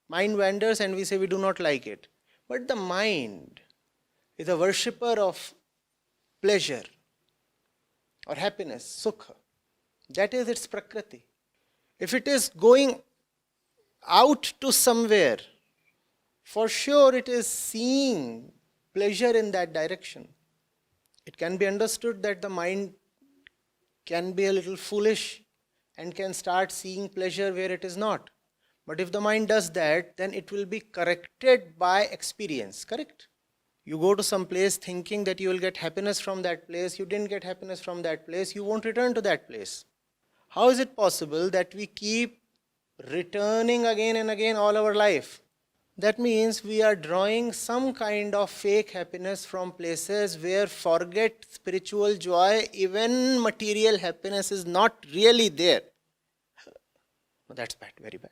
Mind wanders and we say we do not like it. But the mind is a worshipper of pleasure or happiness, sukha. That is its prakriti. If it is going out to somewhere, for sure it is seeing pleasure in that direction. It can be understood that the mind can be a little foolish and can start seeing pleasure where it is not. But if the mind does that, then it will be corrected by experience, correct? You go to some place thinking that you will get happiness from that place, you didn't get happiness from that place, you won't return to that place. How is it possible that we keep returning again and again all our life? That means we are drawing some kind of fake happiness from places where forget spiritual joy, even material happiness is not really there. That's bad, very bad.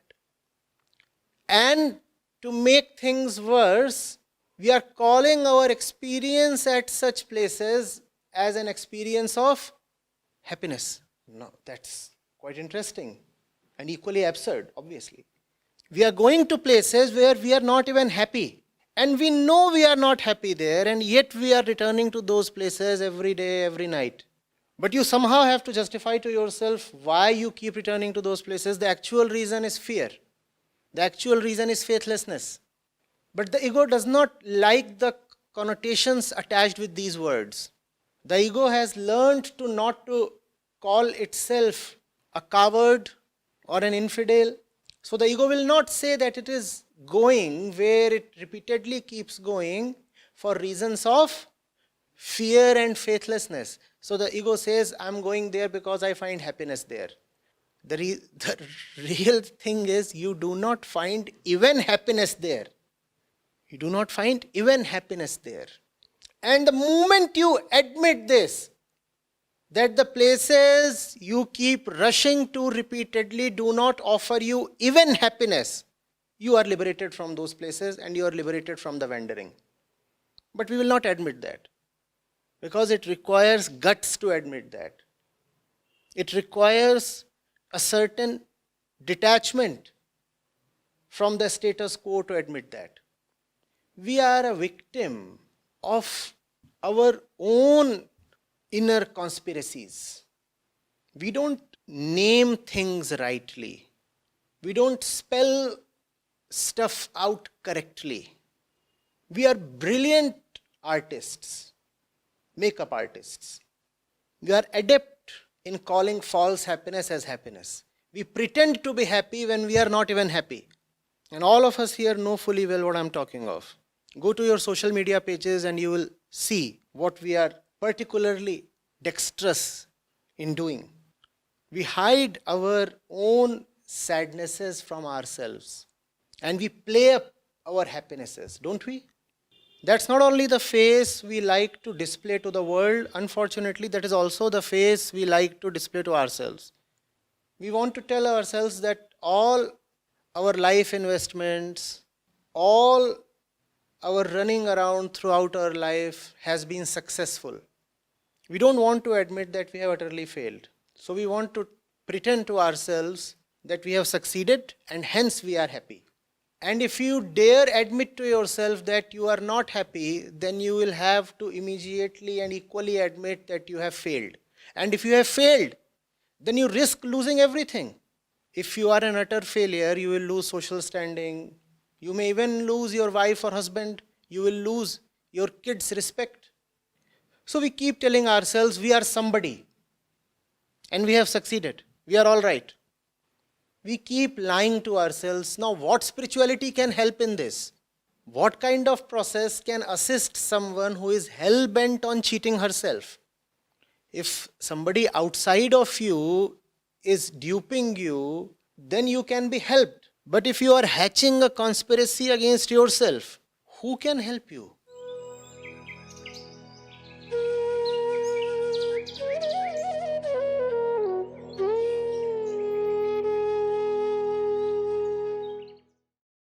And to make things worse, we are calling our experience at such places as an experience of happiness. No, that's quite interesting and equally absurd, obviously. We are going to places where we are not even happy. And we know we are not happy there, and yet we are returning to those places every day, every night. But you somehow have to justify to yourself why you keep returning to those places. The actual reason is fear. The actual reason is faithlessness. But the ego does not like the connotations attached with these words. The ego has learned to not to call itself a coward or an infidel. So the ego will not say that it is going where it repeatedly keeps going for reasons of fear and faithlessness. So the ego says, I'm going there because I find happiness there. The real thing is you do not find even happiness there. You do not find even happiness there. And the moment you admit this, that the places you keep rushing to repeatedly do not offer you even happiness, you are liberated from those places and you are liberated from the wandering. But we will not admit that, because it requires guts to admit that. It requires a certain detachment from the status quo to admit that. We are a victim of our own inner conspiracies. We don't name things rightly. We don't spell stuff out correctly. We are brilliant artists, makeup artists. We are adept in calling false happiness as happiness. We pretend to be happy when we are not even happy. And all of us here know fully well what I'm talking of. Go to your social media pages and you will see what we are particularly dexterous in doing. We hide our own sadnesses from ourselves and we play up our happinesses, don't we? That's not only the face we like to display to the world, unfortunately, that is also the face we like to display to ourselves. We want to tell ourselves that all our life investments, all our running around throughout our life has been successful. We don't want to admit that we have utterly failed. So we want to pretend to ourselves that we have succeeded and hence we are happy. And if you dare admit to yourself that you are not happy, then you will have to immediately and equally admit that you have failed. And if you have failed, then you risk losing everything. If you are an utter failure, you will lose social standing. You may even lose your wife or husband. You will lose your kids' respect. So we keep telling ourselves we are somebody and we have succeeded. We are all right. We keep lying to ourselves. Now, what spirituality can help in this? What kind of process can assist someone who is hell-bent on cheating herself? If somebody outside of you is duping you, then you can be helped. But if you are hatching a conspiracy against yourself, who can help you?